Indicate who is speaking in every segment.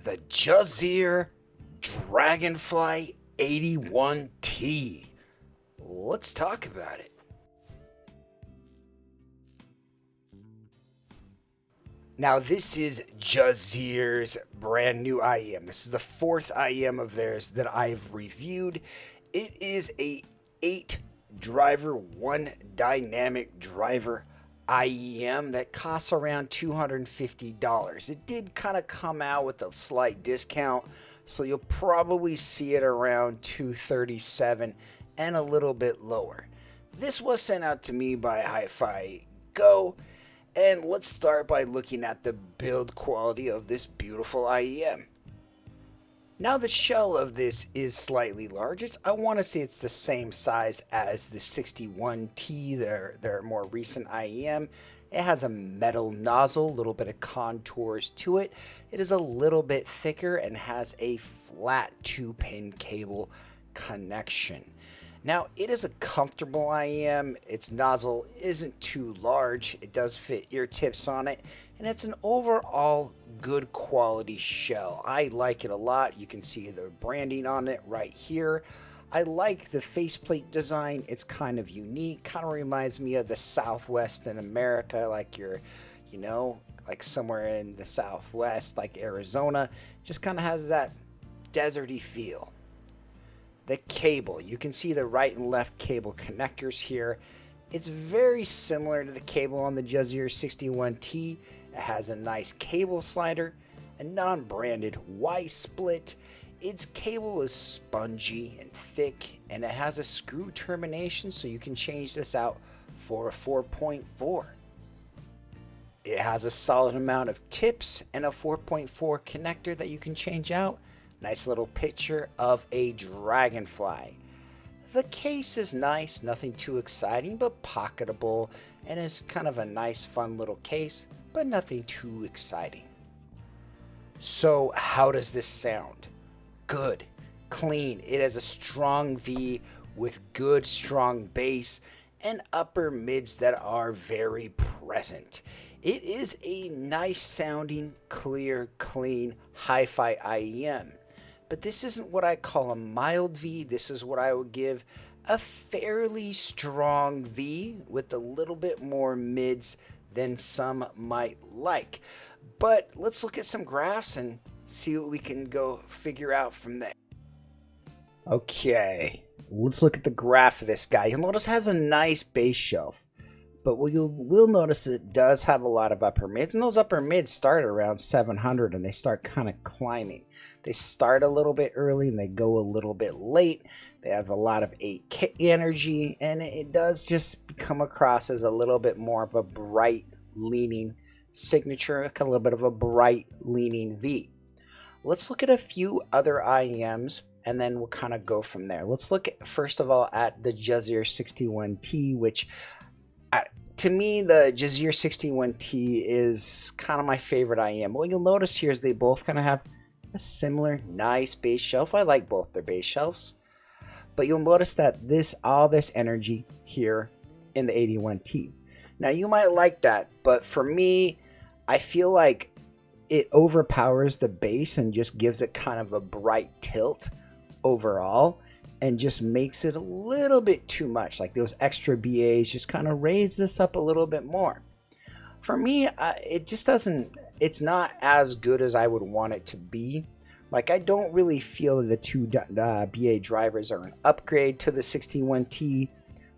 Speaker 1: the Juzear Dragonfly 81T. Let's talk about it. Now this is Juzear's brand new IEM. This is the fourth IEM of theirs that I've reviewed. It is a 8 driver, 1 dynamic driver IEM that costs around $250. It did kind of come out with a slight discount, so you'll probably see it around $237 and a little bit lower. This was sent out to me by Hi-Fi Go, and let's start by looking at the build quality of this beautiful IEM. Now the shell of this is slightly large. I want to say it's the same size as the 61T, their more recent IEM. It has a metal nozzle, a little bit of contours to it. It is a little bit thicker and has a flat 2-pin cable connection. Now it is a comfortable IEM. Its nozzle isn't too large. It does fit ear tips on it, and it's an overall good quality shell. I like it a lot. You can see the branding on it right here. I like the faceplate design. It's kind of unique. Kind of reminds me of the Southwest in America, like you're, like somewhere in the Southwest, like Arizona. Just kind of has that deserty feel. The cable, you can see the right and left cable connectors here. It's very similar to the cable on the Juzear 61T. It has a nice cable slider, a non-branded Y-split. Its cable is spongy and thick, and it has a screw termination, so you can change this out for a 4.4. It has a solid amount of tips and a 4.4 connector that you can change out. Nice little picture of a dragonfly. The case is nice, nothing too exciting, but pocketable, and is kind of a nice, fun little case, but nothing too exciting. So how does this sound? Good, clean. It has a strong V with good, strong bass and upper mids that are very present. It is a nice sounding, clear, clean, hi-fi IEM. But this isn't what I call a mild V. This is what I would give a fairly strong V with a little bit more mids than some might like. But let's look at some graphs and see what we can go figure out from there. Okay, let's look at the graph of this guy. You'll notice it has a nice bass shelf, but what you will notice it does have a lot of upper mids, and those upper mids start around 700 and they start kind of climbing. They start a little bit early and they go a little bit late. They have a lot of 8K energy, and it does just come across as a little bit more of a bright leaning signature, a little bit of a bright leaning V. Let's look at a few other IEMs and then we'll kind of go from there. Let's look at, first of all, at the Juzear 61T, which to me, the Juzear 61T is kind of my favorite IEM. What you'll notice here is they both kind of have a similar nice bass shelf. I like both their bass shelves, but you'll notice that all this energy here in the 81T. Now you might like that, but for me, I feel like it overpowers the bass and just gives it kind of a bright tilt overall, and just makes it a little bit too much. Like those extra BAs just kind of raise this up a little bit more. For me, it just doesn't, it's not as good as I would want it to be. Like, I don't really feel the two BA drivers are an upgrade to the 61T.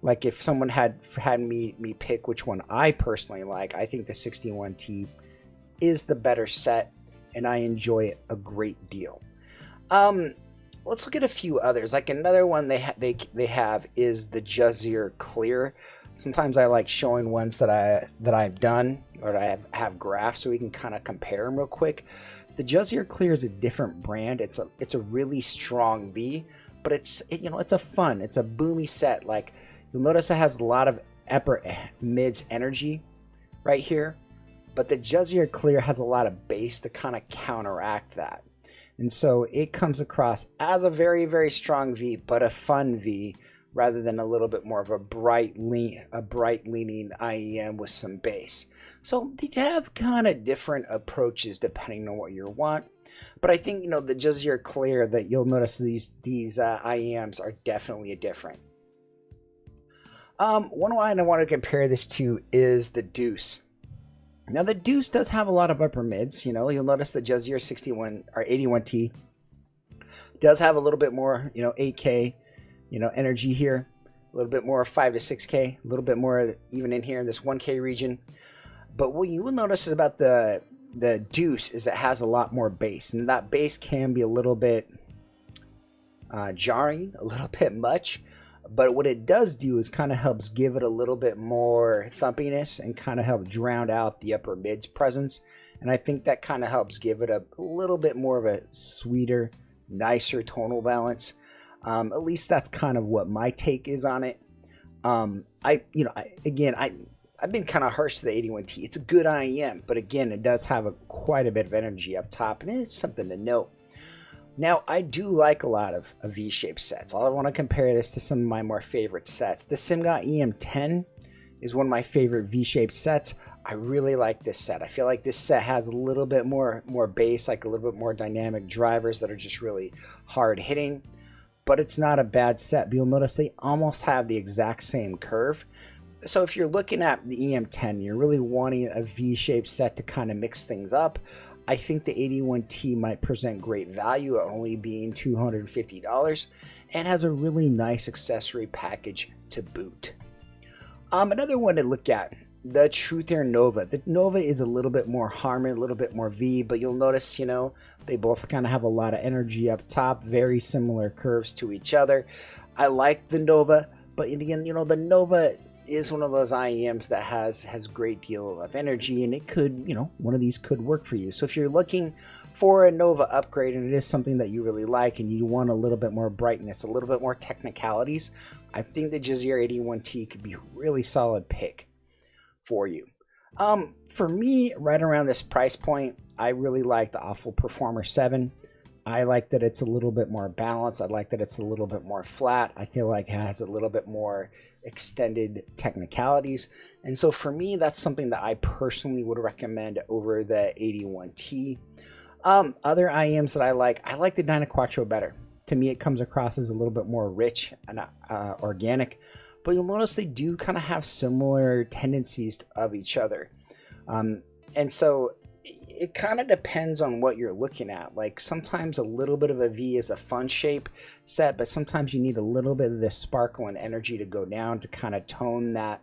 Speaker 1: Like, if someone had me pick which one I personally like, I think the 61T is the better set, and I enjoy it a great deal. Let's look at a few others. Like, another one they have is the Juzear Clear. Sometimes I like showing ones that I've done, or I have graphs, so we can kind of compare them real quick. The Juzear Clear is a different brand. It's a really strong V, but it's a boomy set. Like, you'll notice it has a lot of upper mids energy right here, but the Juzear Clear has a lot of bass to kind of counteract that. And so it comes across as a very, very strong V, but a fun V, rather than a little bit more of a bright leaning IEM with some bass. So they have kind of different approaches depending on what you want. But I think, the Juzear Clear, that you'll notice these IEMs are definitely different. One line I want to compare this to is the Deuce. Now the Deuce does have a lot of upper mids. You'll notice the Juzear 61 or 81T does have a little bit more, 8K, energy here, a little bit more 5 to 6K, a little bit more even in here in this 1K region. But what you will notice about the Deuce is it has a lot more bass, and that bass can be a little bit jarring, a little bit much. But what it does do is kind of helps give it a little bit more thumpiness and kind of help drown out the upper mids presence. And I think that kind of helps give it a little bit more of a sweeter, nicer tonal balance. At least that's kind of what my take is on it. I've been kind of harsh to the 81T. It's a good IEM, but again, it does have quite a bit of energy up top, and it's something to note. Now, I do like a lot of V-shaped sets. I want to compare this to some of my more favorite sets. The SIMGOT EM10 is one of my favorite V-shaped sets. I really like this set. I feel like this set has a little bit more bass, like a little bit more dynamic drivers that are just really hard hitting. But it's not a bad set. But you'll notice they almost have the exact same curve. So if you're looking at the EM10, you're really wanting a V-shaped set to kind of mix things up, I think the 81T might present great value at only being $250 and has a really nice accessory package to boot. Another one to look at, the Juzear Nova. The Nova is a little bit more Harman, a little bit more V, but you'll notice, they both kind of have a lot of energy up top, very similar curves to each other. I like the Nova, but again, the Nova is one of those IEMs that has a great deal of energy, and it could, one of these could work for you. So if you're looking for a Nova upgrade and it is something that you really like and you want a little bit more brightness, a little bit more technicalities, I think the Juzear 81T could be a really solid pick for you. For me, right around this price point, I really like the Awful Performer 7. I like that it's a little bit more balanced. I like that it's a little bit more flat. I feel like it has a little bit more extended technicalities. And so for me, that's something that I personally would recommend over the 81T. Other IEMs that I like the Dyna Quattro better. To me, it comes across as a little bit more rich and organic. But you'll notice they do kind of have similar tendencies of each other. And so it kind of depends on what you're looking at. Like sometimes a little bit of a V is a fun shape set, but sometimes you need a little bit of this sparkle and energy to go down to kind of tone that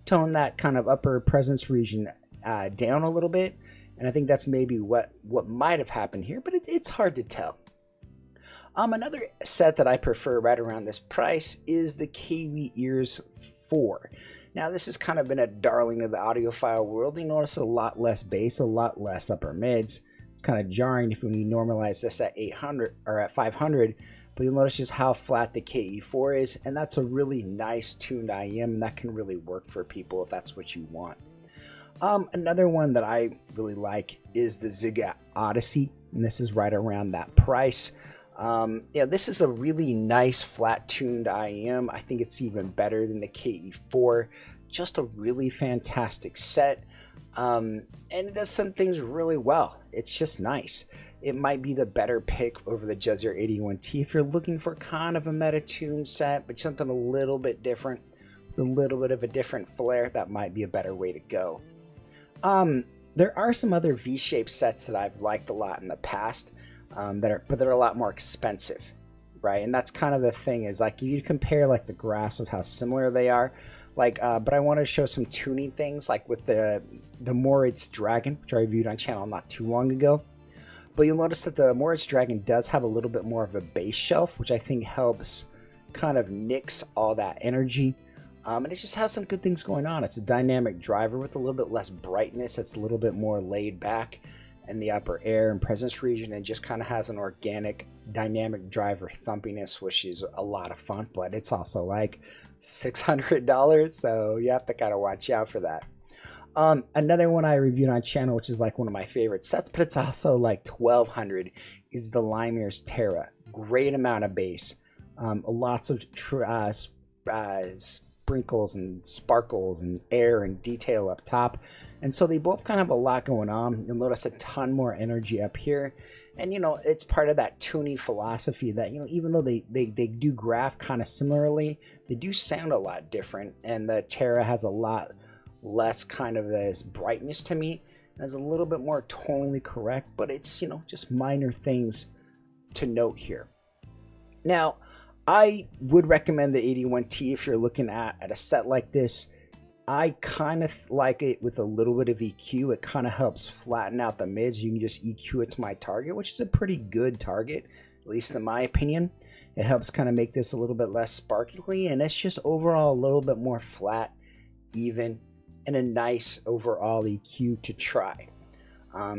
Speaker 1: kind of upper presence region down a little bit. And I think that's maybe what might have happened here, but it's hard to tell. Another set that I prefer right around this price is the KV Ears 4. Now, this has kind of been a darling of the audiophile world. You notice a lot less bass, a lot less upper mids. It's kind of jarring if when you normalize this at 800 or at 500, but you'll notice just how flat the KE4 is, and that's a really nice tuned IEM, and that can really work for people if that's what you want. Another one that I really like is the Ziga Odyssey, and this is right around that price. This is a really nice flat tuned IEM. I think it's even better than the KE4. Just a really fantastic set. And it does some things really well. It's just nice. It might be the better pick over the Juzear 81T if you're looking for kind of a meta tune set, but something a little bit different, with a little bit of a different flair. That might be a better way to go. There are some other V-shaped sets that I've liked a lot in the past. But they're a lot more expensive, right? And that's kind of the thing is like you compare like the graphs of how similar they are, but I want to show some tuning things like with the Moritz Dragon, which I reviewed on channel not too long ago. But you'll notice that the Moritz Dragon does have a little bit more of a bass shelf, which I think helps kind of nix all that energy. And it just has some good things going on. It's a dynamic driver with a little bit less brightness. It's a little bit more laid back in the upper air and presence region, and just kind of has an organic dynamic driver thumpiness, which is a lot of fun, but it's also like $600, so you have to kind of watch out for that. Another one I reviewed on channel, which is like one of my favorite sets, but it's also like $1,200, is the Limeers Terra. Great amount of bass, lots of sprinkles and sparkles and air and detail up top. And so they both kind of have a lot going on. You'll notice a ton more energy up here.
Speaker 2: And it's part of that tuning philosophy that even though they do graph kind of similarly, they do sound a lot different. And the Terra has a lot less kind of this brightness to me. It's a little bit more tonally correct, but it's just minor things to note here. Now, I would recommend the 81T if you're looking at a set like this. I kind of like it with a little bit of EQ. It kind of helps flatten out the mids. You can just EQ it to my target, which is a pretty good target, at least in my opinion. It helps kind of make this a little bit less sparkly, and it's just overall a little bit more flat, even, and a nice overall EQ to try.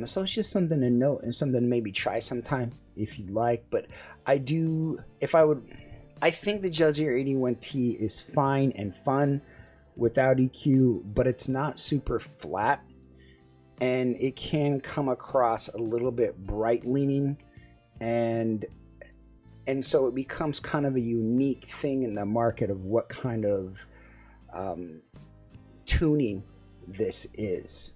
Speaker 2: So it's just something to note and something to maybe try sometime if you'd like. But I think the Juzear 81T is fine and fun without EQ, but it's not super flat, and it can come across a little bit bright leaning, and so it becomes kind of a unique thing in the market of what kind of tuning this is.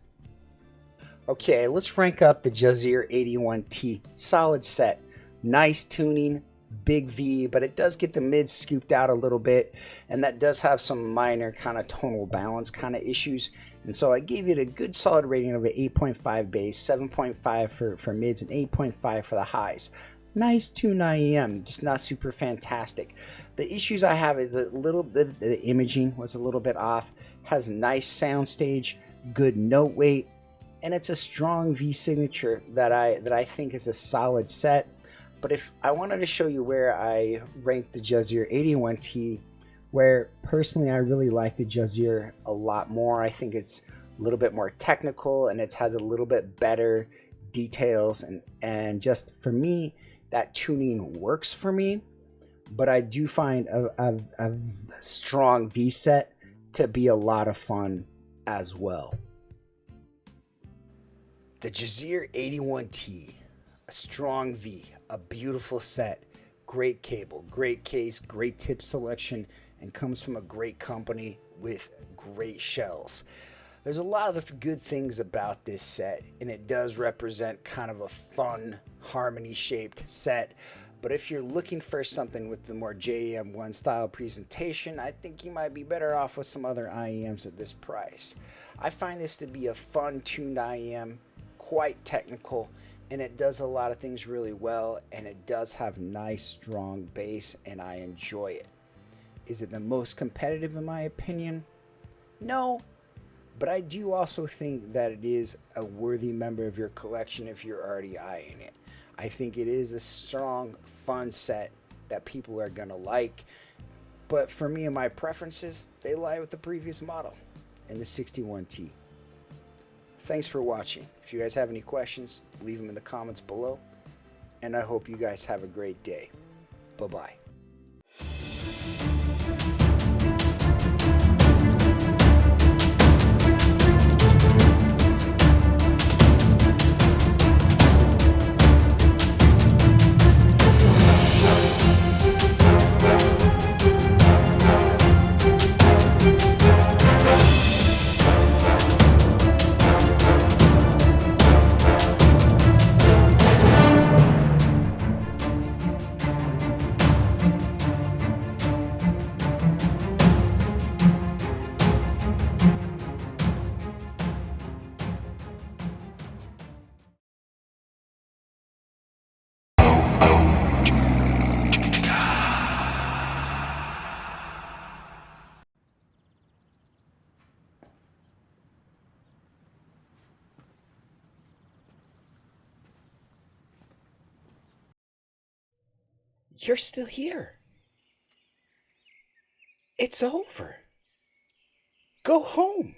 Speaker 2: Okay, let's rank up the Juzear 81T. Solid set, nice tuning, big V, but it does get the mids scooped out a little bit, and that does have some minor kind of tonal balance kind of issues. And so I gave it a good solid rating of an 8.5 bass, 7.5 for mids, and 8.5 for the highs. Nice tune IEM, just not super fantastic. The issues I have is a little bit, the imaging was a little bit off, has nice sound stage, good note weight, and it's a strong V signature that I think is a solid set. But if I wanted to show you where I rank the Juzear 81T, where personally I really like the Juzear a lot more. I think it's a little bit more technical, and it has a little bit better details, and just for me, that tuning works for me. But I do find a strong V set to be a lot of fun as well.
Speaker 1: The Juzear 81T, a strong V, a beautiful set, great cable, great case, great tip selection, and comes from a great company with great shells. There's a lot of good things about this set, and it does represent kind of a fun, harmony-shaped set. But if you're looking for something with the more JM1 style presentation, I think you might be better off with some other IEMs at this price. I find this to be a fun tuned IEM, quite technical, and it does a lot of things really well, and it does have nice strong bass, and I enjoy it. Is it the most competitive in my opinion? No, but I do also think that it is a worthy member of your collection if you're already eyeing it. I think it is a strong, fun set that people are gonna like, but for me and my preferences, they lie with the previous model and the 61T. Thanks for watching. If you guys have any questions, leave them in the comments below. And I hope you guys have a great day. Bye-bye. You're still here. It's over. Go home.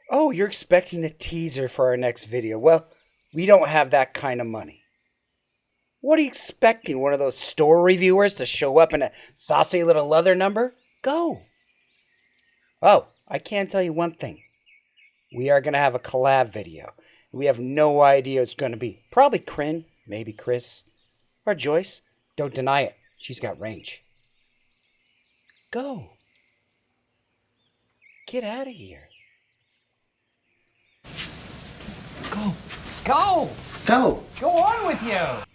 Speaker 1: Oh, you're expecting a teaser for our next video. Well, we don't have that kind of money. What are you expecting? One of those store reviewers to show up in a saucy little leather number? Go. Oh, I can tell you one thing. We are going to have a collab video. We have no idea what it's going to be. Probably Kryn, maybe Chris. Or Joyce. Don't deny it. She's got range. Go. Get out of here. Go. Go!
Speaker 3: Go.
Speaker 4: Go on with you.